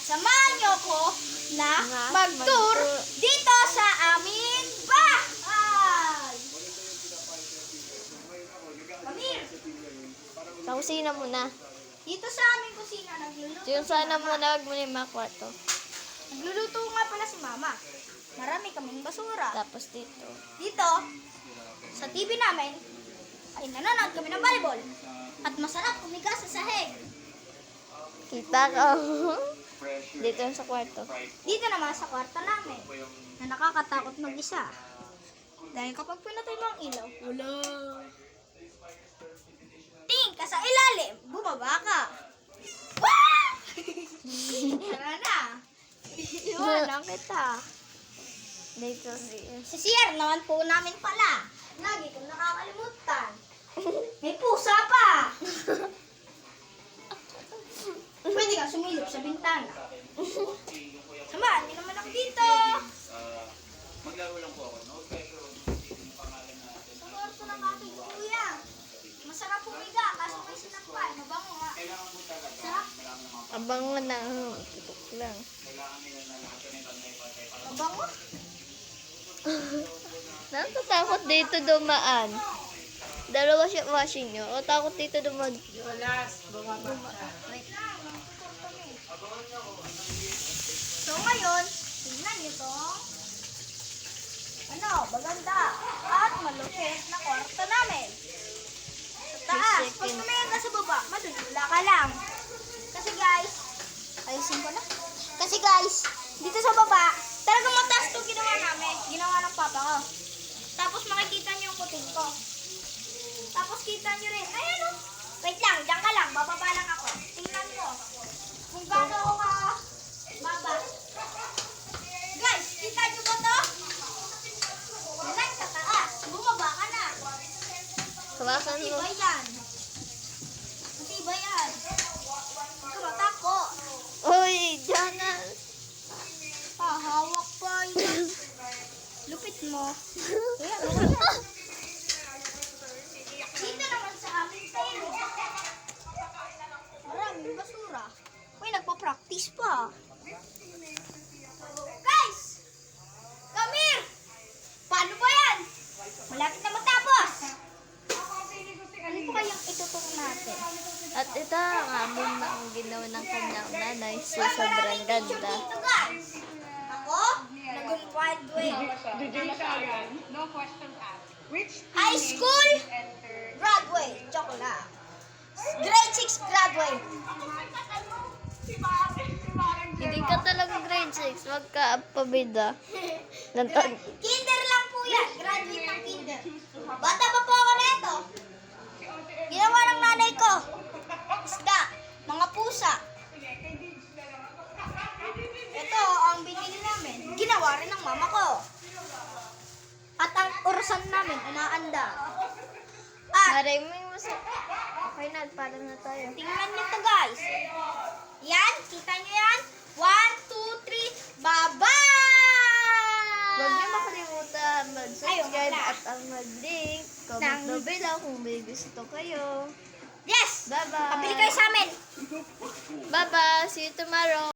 Samahan niyo ko na mag-tour dito sa aming bahay. Kamir, Sa kusina muna. dito sa aming kusina nagluluto. Yung sana muna, wag mo na yung mga kwarto. Nagluluto nga pala si Mama. Marami kaming basura. Tapos dito. Dito, sa TV namin, ay nanonood kami ng volleyball. At masarap kumiga sa sahig. Kita ko. Dito sa kwarto. Dito naman sa kwarto namin, na nakakatakot mag-isa. Dahil kapag pinatay mo ang ilaw, wala. Tingin ka sa ilalim, bumaba ka. Wah! Tara na. Iwanan kita. Dito si... Sa CR naman po namin pala. Lagi kong nakakalimutan. May pusa pa. Pwede ka sumilip sa bintana. Samahan niyo naman ako dito. Maglaro lang po ako, no? Pero yung pangalan natin. Sa kwarto ng aking kuya. Masarap pumiga kasi may sinakpan. Mabango nga. Kailangan po talaga. Sarap. Abango na. Tutok lang. Kailangan nila na lahat ng may patay para Mabango. Nakakatakot dito dumaan. Dalawa siya washing nyo. O takot dito dumaan. Wait lang. So ngayon, tingnan niyo tong maganda at malupit na kwarto namin. Sa taas, pag tumingin ka sa baba, madudula ka lang. Kasi guys, ayusin ko na. Kasi guys, dito sa baba, talagang mataas itong ginawa namin. Ginawa ng papa ko. Tapos makikita niyo yung kuting ko. Tapos kita niyo rin, ayan o. Wait lang, diyan ka lang, bababa lang ako. Tingnan mo kung gaano ako ka baba. Guys, kita niyo ba to? Yan, sa taas. Bumaba ka na. Kawasan mo. Matibay yan. Matibay yan. Huwag ka matakot. Uy, Jana. Hawak pa yun. Lupit mo. Ayan, dito naman sa aming tayo. Maraming basura. Uy, nagpa-practice pa. Guys! Come here! Paano ba yan? Malapit na matapos. Ano pa kayang ituturo natin? At ito ang aming mga ginawa ng kanyang nanay. So, sobrang ganda. Dito, guys. Ako, nag-graduate. No question asked. Which High school graduate. Joke lang. Grade 6 graduate. Hindi ka talaga grade 6. Wag ka pabida. Nantag. Kinder lang po yan. Graduate ng kinder. Bata pa po ako neto. Ginawa ng nanay ko. Isda. Mga pusa. Ito ang binili namin. Ginawa rin ng mama ko. At ang orasan namin, umaanda. At Maray mo yung masa. Okay na, parang na tayo. tingnan nyo to guys. Yan, kita nyo yan? 1, 2, 3, bye-bye! Huwag niyo makalimutan mag-subscribe Ayun, wala. at ang mag-link. Comment na below kung may gusto kayo. Yes! Bye-bye! Pabili kayo sa amin! Bye-bye! See you tomorrow!